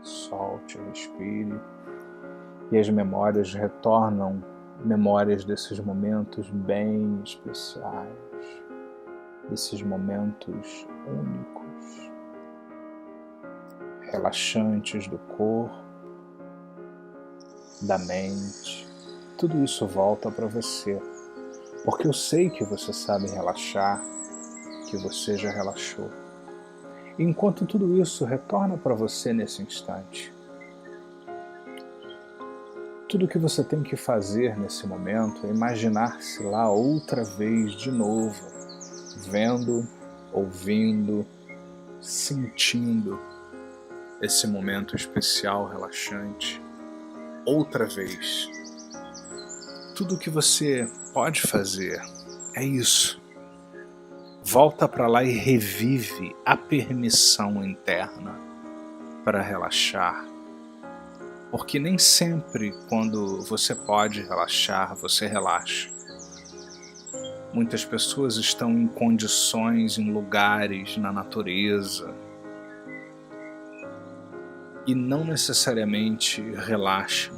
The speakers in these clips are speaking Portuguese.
Solte, respire. E as memórias retornam, memórias desses momentos bem especiais, desses momentos únicos, relaxantes do corpo, da mente. Tudo isso volta para você, porque eu sei que você sabe relaxar, que você já relaxou. E enquanto tudo isso retorna para você nesse instante, tudo que você tem que fazer nesse momento é imaginar-se lá outra vez de novo, vendo, ouvindo, sentindo esse momento especial, relaxante, outra vez. Tudo que você pode fazer é isso. Volta para lá e revive a permissão interna para relaxar. Porque nem sempre quando você pode relaxar, você relaxa. Muitas pessoas estão em condições, em lugares, na natureza, e não necessariamente relaxam.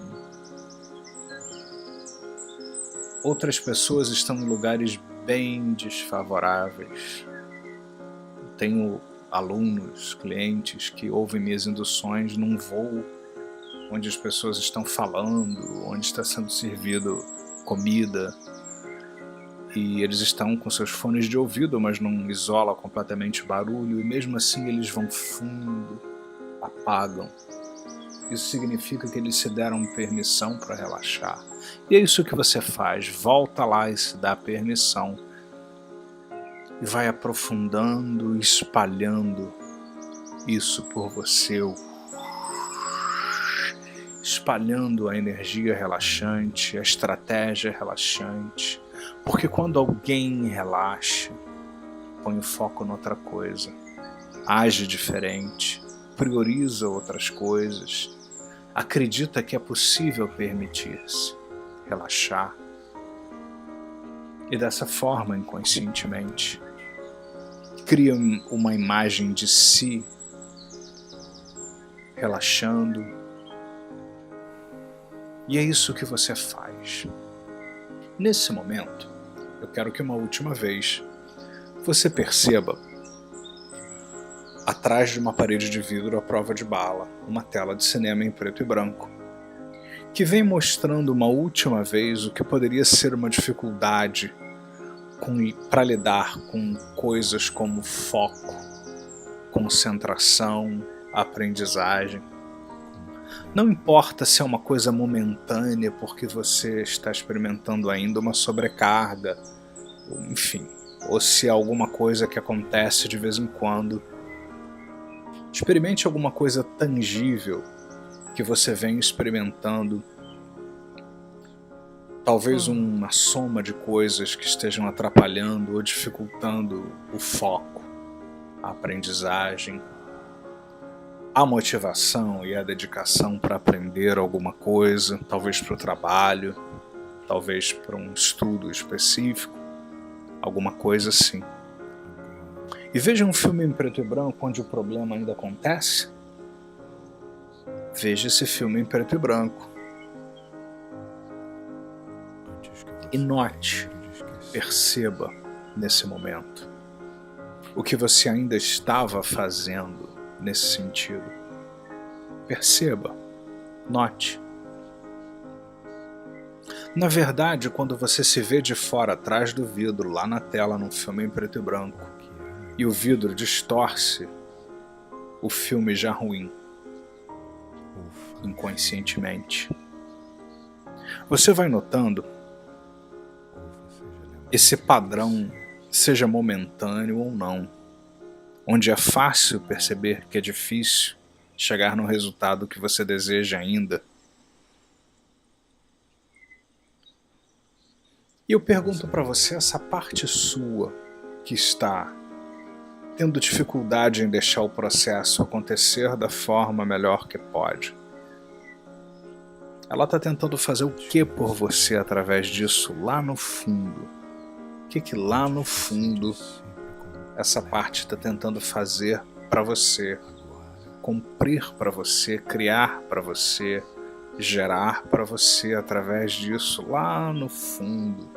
Outras pessoas estão em lugares bem desfavoráveis. Tenho alunos, clientes que ouvem minhas induções num voo onde as pessoas estão falando, onde está sendo servido comida, e eles estão com seus fones de ouvido, mas não isola completamente o barulho, e mesmo assim eles vão fundo, apagam. Isso significa que eles se deram permissão para relaxar. E é isso que você faz, volta lá e se dá permissão. E vai aprofundando, espalhando isso por você, espalhando a energia relaxante, a estratégia relaxante. Porque quando alguém relaxa, põe o foco em outra coisa, age diferente, prioriza outras coisas, acredita que é possível permitir-se relaxar. E dessa forma, inconscientemente, cria uma imagem de si relaxando. E é isso que você faz. Nesse momento, eu quero que uma última vez você perceba atrás de uma parede de vidro à prova de bala, uma tela de cinema em preto e branco, que vem mostrando uma última vez o que poderia ser uma dificuldade para lidar com coisas como foco, concentração, aprendizagem. Não importa se é uma coisa momentânea porque você está experimentando ainda uma sobrecarga, enfim, ou se é alguma coisa que acontece de vez em quando. Experimente alguma coisa tangível que você vem experimentando. Talvez uma soma de coisas que estejam atrapalhando ou dificultando o foco, a aprendizagem, a motivação e a dedicação para aprender alguma coisa, talvez para o trabalho, talvez para um estudo específico, alguma coisa assim. E veja um filme em preto e branco onde o problema ainda acontece. Veja esse filme em preto e branco. E note, perceba nesse momento o que você ainda estava fazendo nesse sentido. Perceba, note. Na verdade, quando você se vê de fora atrás do vidro, lá na tela, num filme em preto e branco, e o vidro distorce o filme já ruim, inconscientemente, você vai notando esse padrão, seja momentâneo ou não, onde é fácil perceber que é difícil chegar no resultado que você deseja ainda. E eu pergunto para você, essa parte sua que está tendo dificuldade em deixar o processo acontecer da forma melhor que pode, ela está tentando fazer o que por você através disso lá no fundo? O que lá no fundo essa parte está tentando fazer para você cumprir para você, criar para você, gerar para você através disso lá no fundo.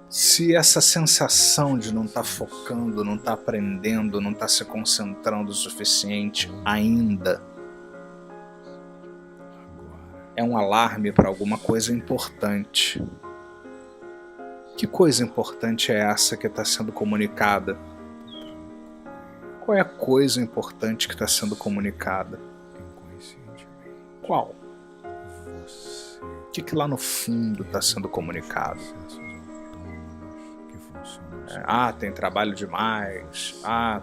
Se essa sensação de não estar focando, não estar aprendendo, não estar se concentrando o suficiente ainda é um alarme para alguma coisa importante. Que coisa importante é essa que está sendo comunicada? Qual é a coisa importante que está sendo comunicada? Qual? O que lá no fundo está sendo comunicado? Tem trabalho demais.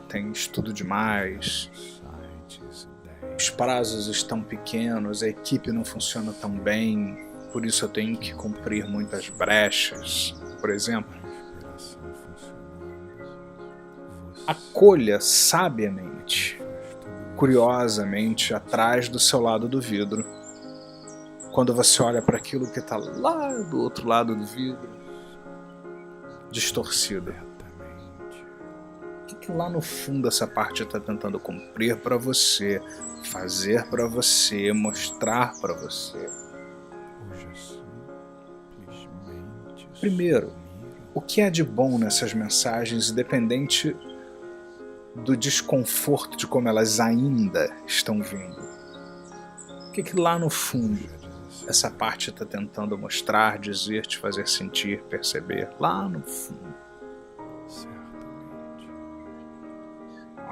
Tem estudo demais. Os prazos estão pequenos, a equipe não funciona tão bem, por isso eu tenho que cumprir muitas brechas, por exemplo. Acolha sabiamente, curiosamente, atrás do seu lado do vidro. Quando você olha para aquilo que está lá do outro lado do vidro, distorcido. O que lá no fundo essa parte está tentando cumprir para você, fazer para você, mostrar para você? Primeiro, o que é de bom nessas mensagens, independente do desconforto de como elas ainda estão vindo? O que lá no fundo essa parte está tentando mostrar, dizer, te fazer sentir, perceber? Lá no fundo.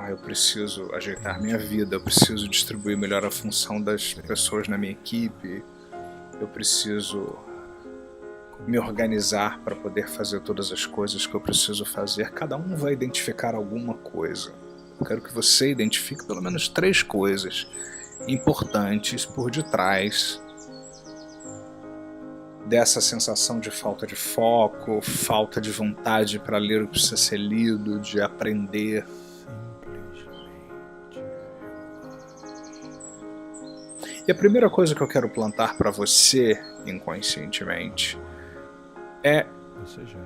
Eu preciso ajeitar minha vida, eu preciso distribuir melhor a função das pessoas na minha equipe, eu preciso me organizar para poder fazer todas as coisas que eu preciso fazer. Cada um vai identificar alguma coisa. Eu quero que você identifique pelo menos 3 coisas importantes por detrás dessa sensação de falta de foco, falta de vontade para ler o que precisa ser lido, de aprender. E a primeira coisa que eu quero plantar para você, inconscientemente, é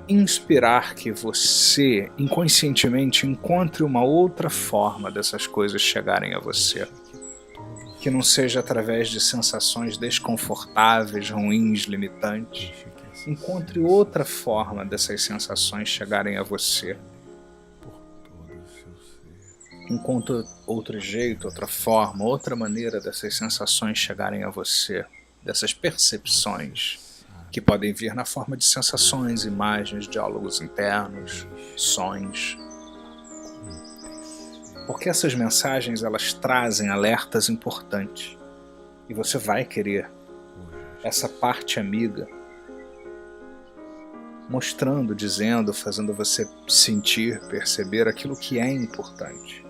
inspirar que você, inconscientemente, encontre uma outra forma dessas coisas chegarem a você. Que não seja através de sensações desconfortáveis, ruins, limitantes. Encontre outra forma dessas sensações chegarem a você. Encontre outro jeito, outra forma, outra maneira dessas sensações chegarem a você, dessas percepções que podem vir na forma de sensações, imagens, diálogos internos, sons. Porque essas mensagens, elas trazem alertas importantes e você vai querer essa parte amiga mostrando, dizendo, fazendo você sentir, perceber aquilo que é importante.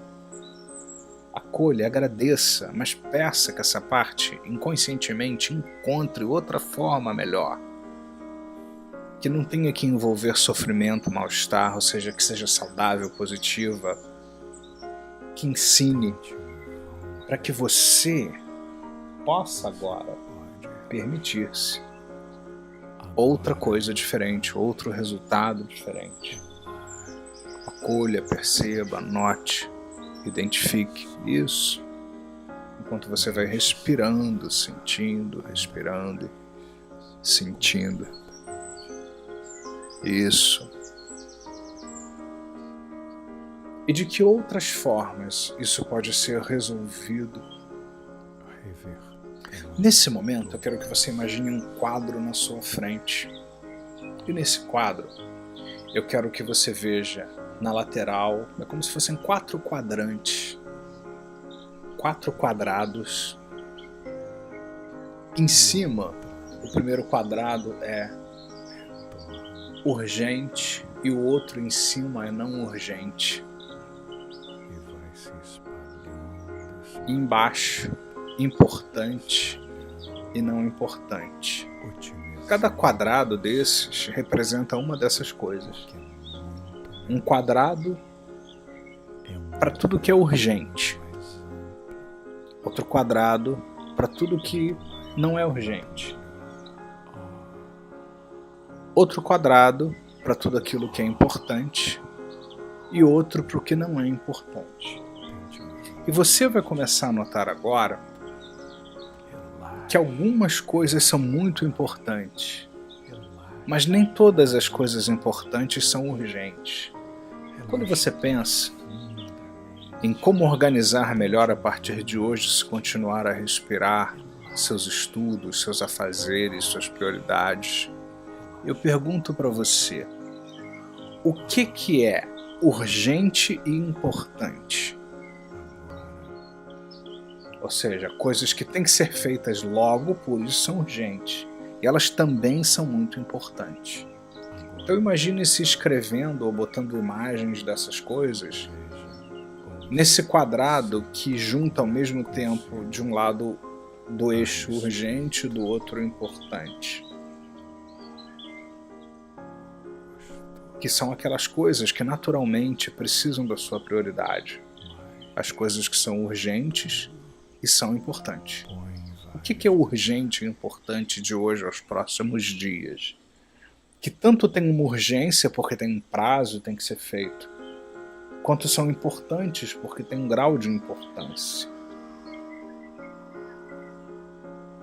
Acolha, agradeça, mas peça que essa parte, inconscientemente, encontre outra forma melhor. Que não tenha que envolver sofrimento, mal-estar, ou seja, que seja saudável, positiva. Que ensine para que você possa agora permitir-se outra coisa diferente, outro resultado diferente. Acolha, perceba, note. Identifique isso, enquanto você vai respirando, sentindo, respirando, sentindo. Isso. E de que outras formas isso pode ser resolvido? Nesse momento, eu quero que você imagine um quadro na sua frente. E nesse quadro, eu quero que você veja na lateral, é como se fossem 4 quadrantes, 4 quadrados. Em cima, o primeiro quadrado é urgente e o outro em cima é não urgente. E embaixo, importante e não importante. Cada quadrado desses representa uma dessas coisas. Um quadrado para tudo que é urgente. Outro quadrado para tudo que não é urgente. Outro quadrado para tudo aquilo que é importante. e outro para o que não é importante. E você vai começar a notar agora que algumas coisas são muito importantes, mas nem todas as coisas importantes são urgentes. Quando você pensa em como organizar melhor a partir de hoje, se continuar a respirar seus estudos, seus afazeres, suas prioridades, eu pergunto para você, o que é urgente e importante? Ou seja, coisas que têm que ser feitas logo, por isso são urgentes. E elas também são muito importantes. Então imagine-se escrevendo ou botando imagens dessas coisas nesse quadrado que junta ao mesmo tempo, de um lado, do eixo urgente e do outro importante. Que são aquelas coisas que naturalmente precisam da sua prioridade. As coisas que são urgentes e são importantes. O que é urgente e importante de hoje aos próximos dias? Que tanto tem uma urgência porque tem um prazo e tem que ser feito, quanto são importantes porque tem um grau de importância.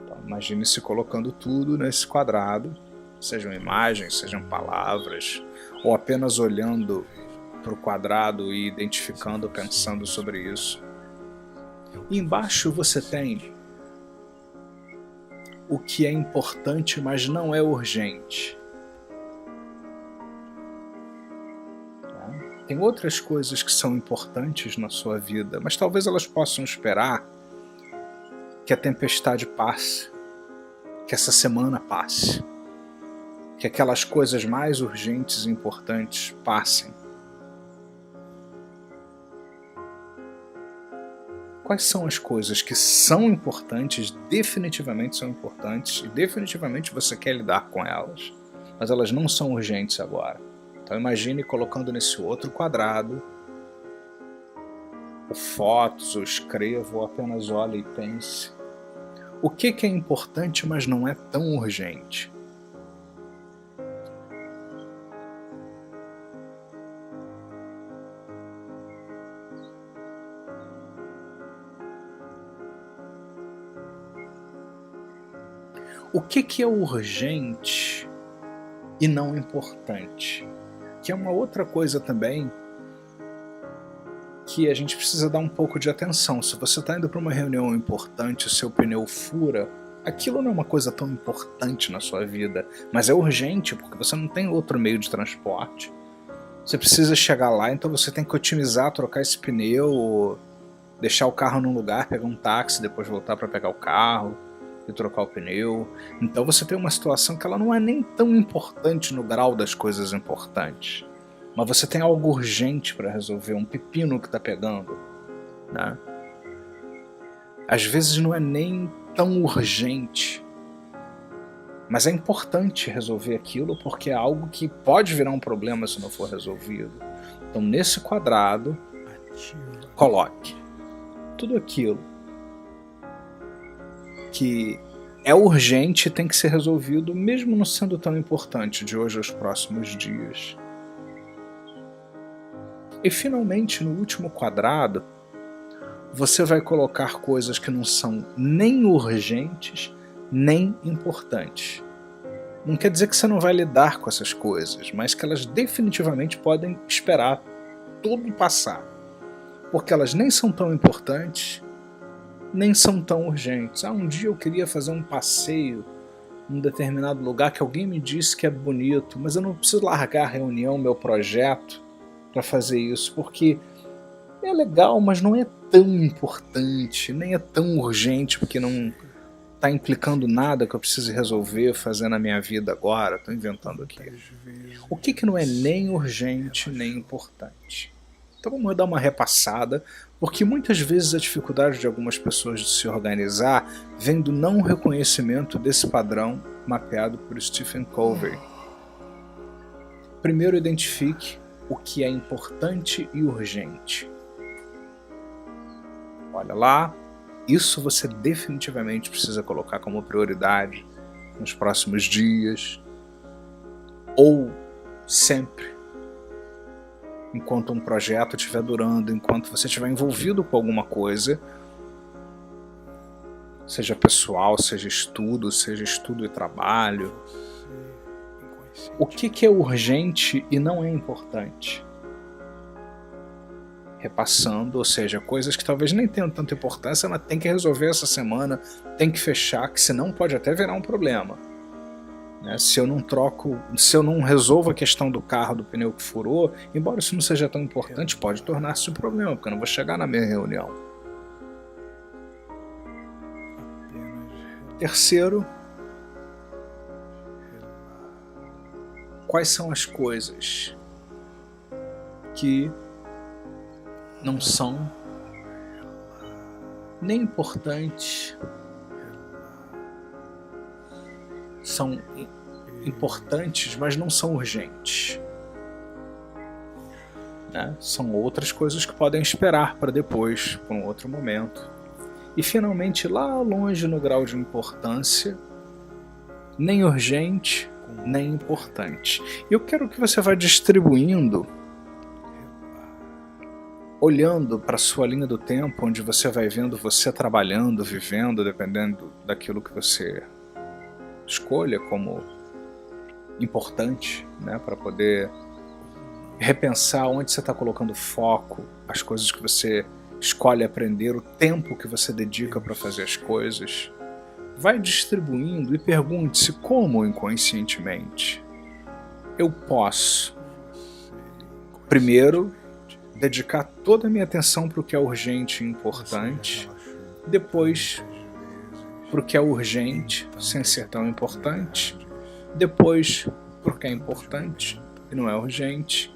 Então, imagine-se colocando tudo nesse quadrado, sejam imagens, sejam palavras, ou apenas olhando para o quadrado e identificando, pensando sobre isso. E embaixo você tem o que é importante, mas não é urgente. Tem outras coisas que são importantes na sua vida, mas talvez elas possam esperar que a tempestade passe, que essa semana passe, que aquelas coisas mais urgentes e importantes passem. Quais são as coisas que são importantes, definitivamente são importantes, e definitivamente você quer lidar com elas, mas elas não são urgentes agora? Então imagine colocando nesse outro quadrado, ou fotos, ou escreva, ou apenas olhe e pense. O que é importante, mas não é tão urgente? O que é urgente e não importante? Que é uma outra coisa também que a gente precisa dar um pouco de atenção. Se você está indo para uma reunião importante, o seu pneu fura, aquilo não é uma coisa tão importante na sua vida, mas é urgente porque você não tem outro meio de transporte. Você precisa chegar lá, então você tem que otimizar, trocar esse pneu, deixar o carro num lugar, pegar um táxi, depois voltar para pegar o carro e trocar o pneu. Então você tem uma situação que ela não é nem tão importante no grau das coisas importantes, mas você tem algo urgente para resolver, um pepino que está pegando, né? Às vezes não é nem tão urgente, mas é importante resolver aquilo porque é algo que pode virar um problema se não for resolvido. Então nesse quadrado, coloque tudo aquilo que é urgente e tem que ser resolvido, mesmo não sendo tão importante de hoje aos próximos dias. E finalmente, no último quadrado, você vai colocar coisas que não são nem urgentes, nem importantes. Não quer dizer que você não vai lidar com essas coisas, mas que elas definitivamente podem esperar tudo passar, porque elas nem são tão importantes, nem são tão urgentes. Um dia eu queria fazer um passeio em um determinado lugar que alguém me disse que é bonito, mas eu não preciso largar a reunião, meu projeto, para fazer isso, porque é legal, mas não é tão importante, nem é tão urgente, porque não está implicando nada que eu precise resolver, fazer na minha vida agora. Estou inventando aqui. O que não é nem urgente, nem importante? Então vamos dar uma repassada, porque muitas vezes a dificuldade de algumas pessoas de se organizar vem do não reconhecimento desse padrão mapeado por Stephen Covey. Primeiro, identifique o que é importante e urgente. Olha lá, isso você definitivamente precisa colocar como prioridade nos próximos dias, ou sempre. enquanto um projeto estiver durando, enquanto você estiver envolvido com alguma coisa, seja pessoal, seja estudo e trabalho. O que é urgente e não é importante? Repassando, ou seja, coisas que talvez nem tenham tanta importância, mas tem que resolver essa semana, tem que fechar, que senão pode até virar um problema. Se eu não resolvo a questão do carro, do pneu que furou, embora isso não seja tão importante, pode tornar-se um problema, porque eu não vou chegar na minha reunião. Terceiro, quais são as coisas que não são nem importantes, são importantes, mas não são urgentes, São outras coisas que podem esperar para depois, para um outro momento. E finalmente, lá longe no grau de importância, nem urgente, nem importante. Eu quero que você vá distribuindo, olhando para a sua linha do tempo, onde você vai vendo você trabalhando, vivendo, dependendo daquilo que você escolha como importante, para poder repensar onde você está colocando foco, as coisas que você escolhe aprender, o tempo que você dedica para fazer as coisas. Vai distribuindo e pergunte-se como inconscientemente eu posso, primeiro, dedicar toda a minha atenção para o que é urgente e importante, depois para o que é urgente sem ser tão importante, depois para o que é importante e não é urgente,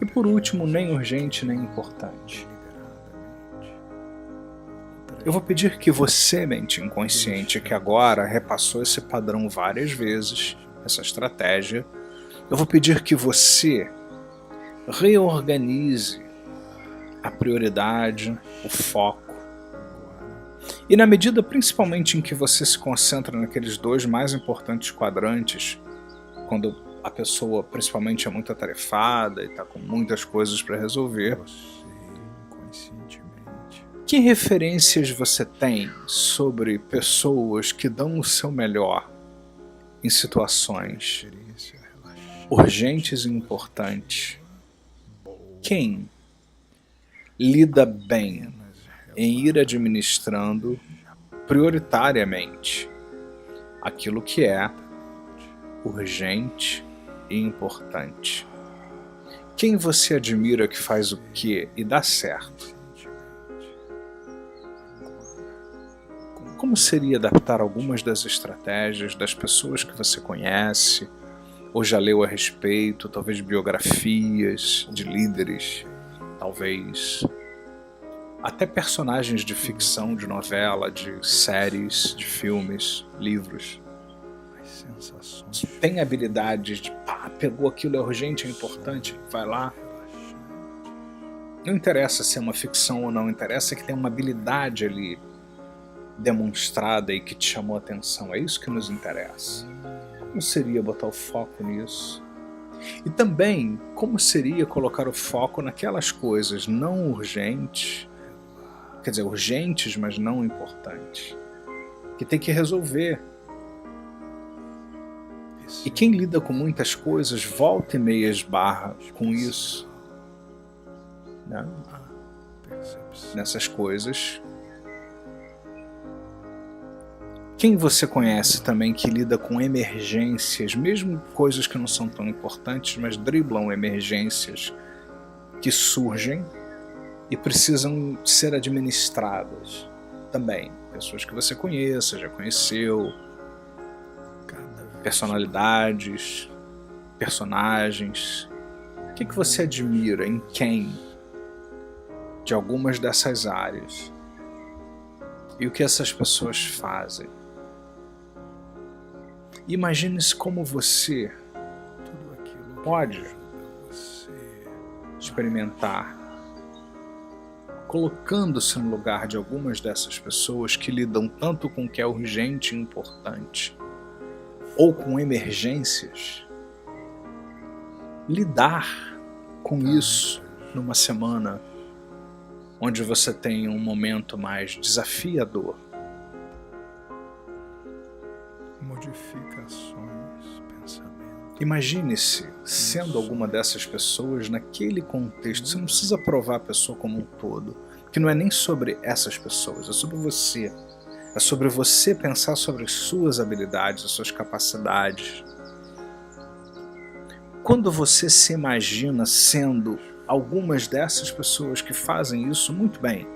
e por último, nem urgente nem importante. Eu vou pedir que você, mente inconsciente, que agora repassou esse padrão várias vezes, essa estratégia, eu vou pedir que você reorganize a prioridade, o foco. E na medida principalmente em que você se concentra naqueles dois mais importantes quadrantes, quando a pessoa principalmente é muito atarefada e está com muitas coisas para resolver, que referências você tem sobre pessoas que dão o seu melhor em situações urgentes e importantes? Quem lida bem em ir administrando prioritariamente aquilo que é urgente e importante? Quem você admira que faz o quê e dá certo? Como seria adaptar algumas das estratégias das pessoas que você conhece, ou já leu a respeito, talvez biografias de líderes, talvez até personagens de ficção, de novela, de séries, de filmes, livros, que tem habilidades de pegou aquilo, é urgente, é importante, vai lá. Não interessa se é uma ficção ou não, interessa que tem uma habilidade ali demonstrada e que te chamou a atenção. É isso que nos interessa. Como seria botar o foco nisso? E também, como seria colocar o foco naquelas coisas não urgentes, quer dizer, urgentes, mas não importantes, que tem que resolver. E quem lida com muitas coisas, volta e meia esbarra com isso, nessas coisas. Quem você conhece também que lida com emergências, mesmo coisas que não são tão importantes, mas driblam emergências que surgem e precisam ser administradas também? Pessoas que você conheça, já conheceu, personalidades, personagens. O que você admira em quem de algumas dessas áreas? E o que essas pessoas fazem? Imagine-se como você pode experimentar, colocando-se no lugar de algumas dessas pessoas que lidam tanto com o que é urgente e importante, ou com emergências. Lidar com isso numa semana onde você tem um momento mais desafiador. Modificações, pensamento. Imagine-se sendo alguma dessas pessoas naquele contexto. Você não precisa provar a pessoa como um todo, porque não é nem sobre essas pessoas, é sobre você. É sobre você pensar sobre as suas habilidades, as suas capacidades. Quando você se imagina sendo algumas dessas pessoas que fazem isso muito bem,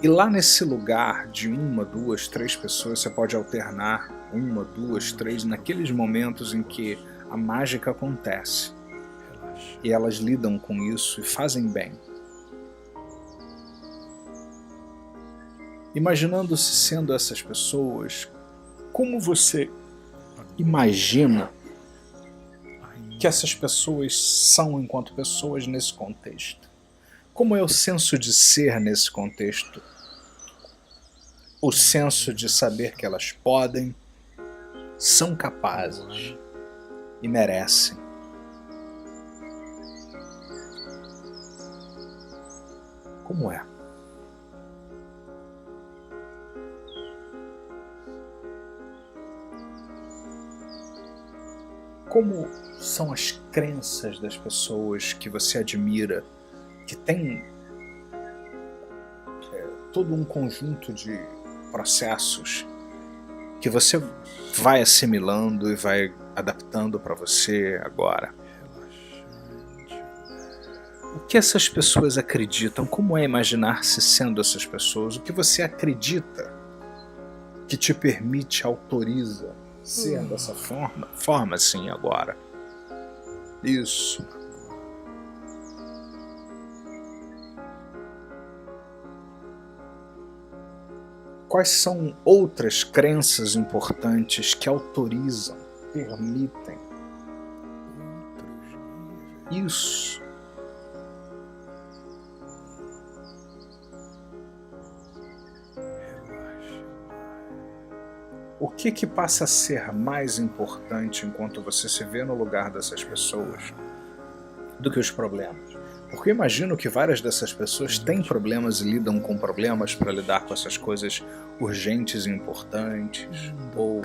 e lá nesse lugar de uma, duas, três pessoas, você pode alternar uma, duas, três, naqueles momentos em que a mágica acontece, e elas lidam com isso e fazem bem. Imaginando-se sendo essas pessoas, como você imagina que essas pessoas são enquanto pessoas nesse contexto? Como é o senso de ser nesse contexto? O senso de saber que elas podem, são capazes e merecem. Como é? Como são as crenças das pessoas que você admira, que tem todo um conjunto de processos que você vai assimilando e vai adaptando para você agora? O que essas pessoas acreditam? Como é imaginar-se sendo essas pessoas? O que você acredita que te permite, autoriza ser dessa forma assim agora? Isso. Quais são outras crenças importantes que autorizam, permitem? Isso. O que passa a ser mais importante enquanto você se vê no lugar dessas pessoas do que os problemas? Porque eu imagino que várias dessas pessoas têm problemas e lidam com problemas para lidar com essas coisas urgentes e importantes, ou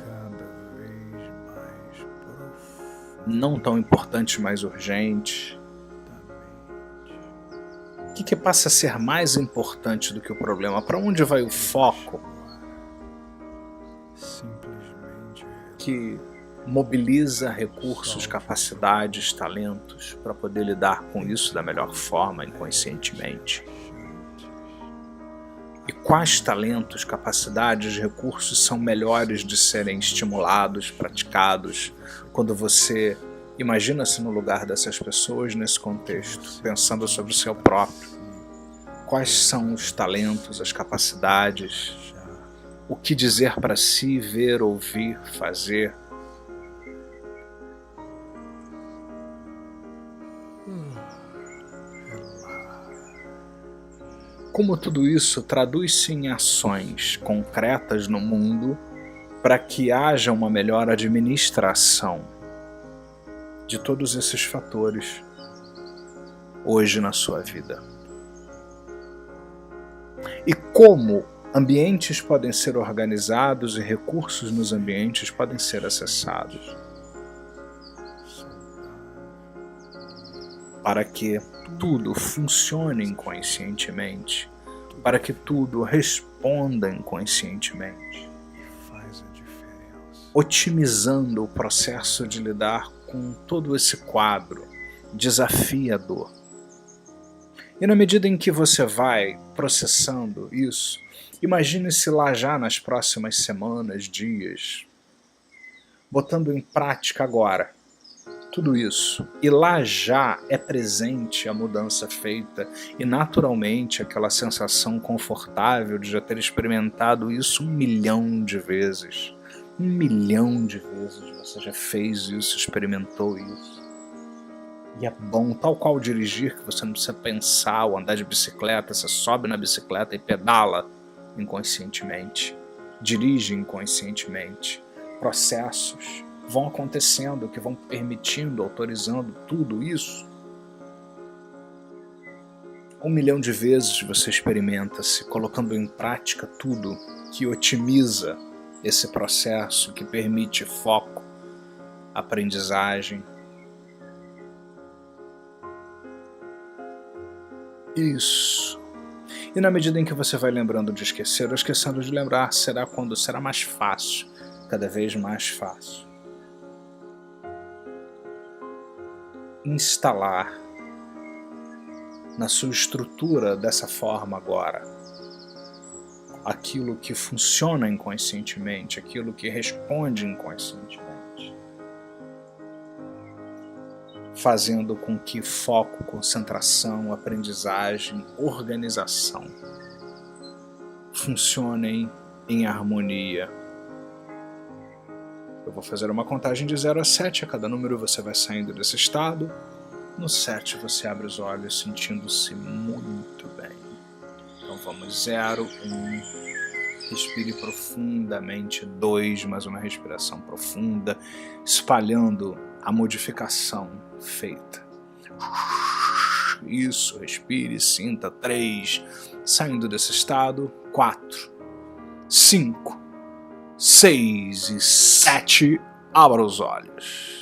não tão importantes, mas urgentes. O que passa a ser mais importante do que o problema? Para onde vai o foco que mobiliza recursos, capacidades, talentos para poder lidar com isso da melhor forma, inconscientemente? E quais talentos, capacidades, recursos são melhores de serem estimulados, praticados, quando você imagina-se no lugar dessas pessoas nesse contexto, pensando sobre o seu próprio? Quais são os talentos, as capacidades, o que dizer para si, ver, ouvir, fazer? Como tudo isso traduz-se em ações concretas no mundo para que haja uma melhor administração de todos esses fatores hoje na sua vida? E como ambientes podem ser organizados e recursos nos ambientes podem ser acessados para que tudo funcione inconscientemente, para que tudo responda inconscientemente, otimizando o processo de lidar com todo esse quadro desafiador. E na medida em que você vai processando isso, imagine-se lá já nas próximas semanas, dias, botando em prática agora tudo isso, e lá já é presente a mudança feita e naturalmente aquela sensação confortável de já ter experimentado isso 1 milhão de vezes. 1 milhão de vezes você já fez isso, experimentou isso. E é bom, tal qual dirigir, que você não precisa pensar ou andar de bicicleta, você sobe na bicicleta e pedala inconscientemente, dirige inconscientemente. Processos vão acontecendo, que vão permitindo, autorizando tudo isso. 1 milhão de vezes você experimenta-se colocando em prática tudo que otimiza esse processo, que permite foco, aprendizagem. Isso. E na medida em que você vai lembrando de esquecer ou esquecendo de lembrar, será quando será mais fácil, cada vez mais fácil, instalar na sua estrutura dessa forma agora aquilo que funciona inconscientemente, aquilo que responde inconscientemente, fazendo com que foco, concentração, aprendizagem, organização funcionem em harmonia. Eu vou fazer uma contagem de 0 a 7, a cada número você vai saindo desse estado. No 7 você abre os olhos sentindo-se muito bem. Então vamos, 0, 1, respire profundamente, 2, mais uma respiração profunda, espalhando a modificação feita. Isso, respire, sinta, 3, saindo desse estado, 4, 5, 6 e 7, abra os olhos.